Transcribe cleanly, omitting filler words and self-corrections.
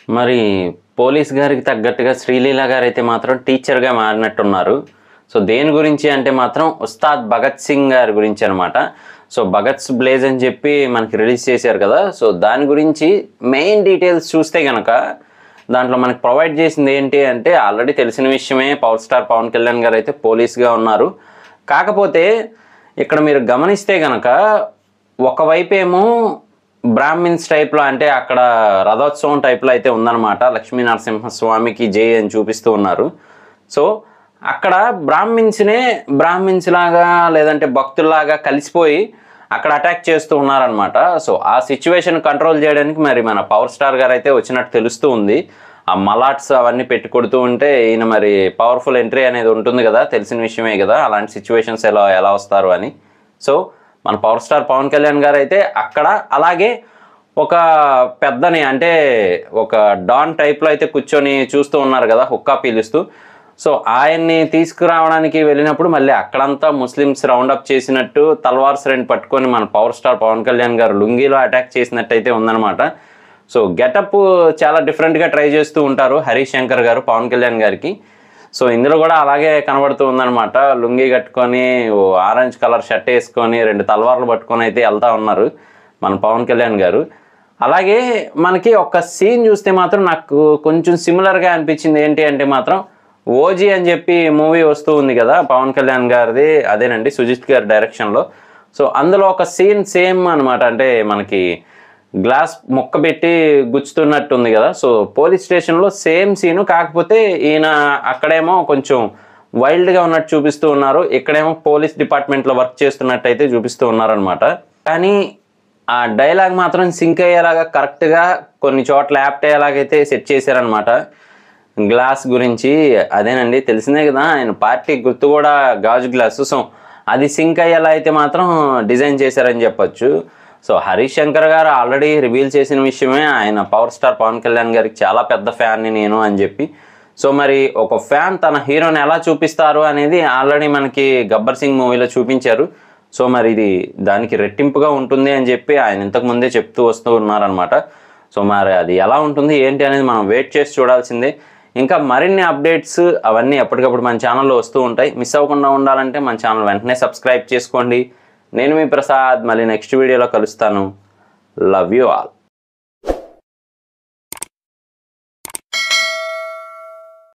మరి పోలీస్ గారికి తగ్గట్టుగా శ్రీలీల గారు అయితే మాత్రం టీచర్గా మారినట్టున్నారు. సో దేని గురించి అంటే మాత్రం ఉస్తాద్ భగత్ సింగ్ గారి గురించి అనమాట. సో భగత్స్ బ్లేజ్ అని చెప్పి మనకి రిలీజ్ చేశారు కదా. సో దాని గురించి మెయిన్ డీటెయిల్స్ చూస్తే కనుక దాంట్లో మనకి ప్రొవైడ్ చేసింది ఏంటి అంటే ఆల్రెడీ తెలిసిన విషయమే, పవర్ స్టార్ పవన్ కళ్యాణ్ గారు అయితే పోలీస్గా ఉన్నారు. కాకపోతే ఇక్కడ మీరు గమనిస్తే కనుక ఒకవైపు ఏమో బ్రాహ్మిన్స్ టైప్లో అంటే అక్కడ రథోత్సవం టైప్లో అయితే ఉందన్నమాట. లక్ష్మీ నరసింహస్వామికి జై అని చూపిస్తూ ఉన్నారు. సో అక్కడ బ్రాహ్మిన్స్ లాగా లేదంటే భక్తుల్లాగా కలిసిపోయి అక్కడ అటాక్ చేస్తూ ఉన్నారనమాట. సో ఆ సిచ్యువేషన్ కంట్రోల్ చేయడానికి మరి మన పవర్ స్టార్ గారు అయితే వచ్చినట్టు తెలుస్తూ ఉంది. ఆ మలాట్స్ అవన్నీ పెట్టి కొడుతూ ఉంటే ఈయన మరి పవర్ఫుల్ ఎంట్రీ అనేది ఉంటుంది కదా, తెలిసిన విషయమే కదా అలాంటి సిచ్యువేషన్స్ ఎలా వస్తారు అని. సో మన పవర్ స్టార్ పవన్ కళ్యాణ్ గారు అయితే అక్కడ అలాగే ఒక పెద్దని అంటే ఒక డాన్ టైప్లో అయితే కూర్చొని చూస్తూ ఉన్నారు కదా, హుక్కా పీలుస్తూ. సో ఆయన్ని తీసుకురావడానికి వెళ్ళినప్పుడు మళ్ళీ అక్కడంతా ముస్లిమ్స్ రౌండప్ చేసినట్టు తల్వార్స్ రెండు పట్టుకొని మన పవర్ స్టార్ పవన్ కళ్యాణ్ గారు లుంగీలో అటాక్ చేసినట్టు అయితే ఉందన్నమాట. సో గెటప్ చాలా డిఫరెంట్గా ట్రై చేస్తూ ఉంటారు హరీష్ శంకర్ గారు పవన్ కళ్యాణ్ గారికి. సో ఇందులో కూడా అలాగే కనబడుతూ ఉందన్నమాట. లుంగీ కట్టుకొని ఆరెంజ్ కలర్ షర్ట్ వేసుకొని రెండు తల్వార్లు పట్టుకొని అయితే వెళ్తూ ఉన్నారు మన పవన్ కళ్యాణ్ గారు. అలాగే మనకి ఒక సీన్ చూస్తే మాత్రం నాకు కొంచెం సిమిలర్గా అనిపించింది. ఏంటి అంటే మాత్రం ఓజీ అని చెప్పి మూవీ వస్తూ ఉంది కదా పవన్ కళ్యాణ్ గారిది, అదేనండి సుజిత్ గారి డైరెక్షన్లో. సో అందులో ఒక సీన్ సేమ్ అనమాట. అంటే మనకి గ్లాస్ ముక్క పెట్టి గుచ్చుతున్నట్టుంది కదా. సో పోలీస్ స్టేషన్లో సేమ్ సీను, కాకపోతే ఈయన అక్కడేమో కొంచెం వైల్డ్గా ఉన్నట్టు చూపిస్తూ ఉన్నారు, ఇక్కడేమో పోలీస్ డిపార్ట్మెంట్లో వర్క్ చేస్తున్నట్టు అయితే చూపిస్తూ ఉన్నారనమాట. కానీ ఆ డైలాగ్ మాత్రం సింక్ అయ్యేలాగా కరెక్ట్గా కొన్ని చోట్ల యాప్ట్ అయ్యేలాగైతే సెట్ చేశారనమాట. గ్లాస్ గురించి అదేనండి తెలిసిందే కదా, ఆయన పార్టీ గుర్తు కూడా గాజు గ్లాసు. సో అది సింక్ అయ్యేలా అయితే మాత్రం డిజైన్ చేశారని చెప్పొచ్చు. సో హరీష్ శంకర్ గారు ఆల్రెడీ రివీల్ చేసిన విషయమే, ఆయన పవర్ స్టార్ పవన్ కళ్యాణ్ గారికి చాలా పెద్ద ఫ్యాన్ని నేను అని చెప్పి. సో మరి ఒక ఫ్యాన్ తన హీరోని ఎలా చూపిస్తారు అనేది ఆల్రెడీ మనకి గబ్బర్ సింగ్ మూవీలో చూపించారు. సో మరి ఇది దానికి రెట్టింపుగా ఉంటుంది అని చెప్పి ఆయన ఇంతకుముందే చెప్తూ వస్తూ ఉన్నారనమాట. సో మరి అది ఎలా ఉంటుంది ఏంటి అనేది మనం వెయిట్ చేసి చూడాల్సిందే. ఇంకా మరిన్ని అప్డేట్స్ అవన్నీ ఎప్పటికప్పుడు మన ఛానల్లో వస్తూ ఉంటాయి. మిస్ అవ్వకుండా ఉండాలంటే మన ఛానల్ వెంటనే సబ్స్క్రైబ్ చేసుకోండి. నేను మీ ప్రసాద్, మళ్ళీ నెక్స్ట్ వీడియోలో కలుస్తాను. Love you all.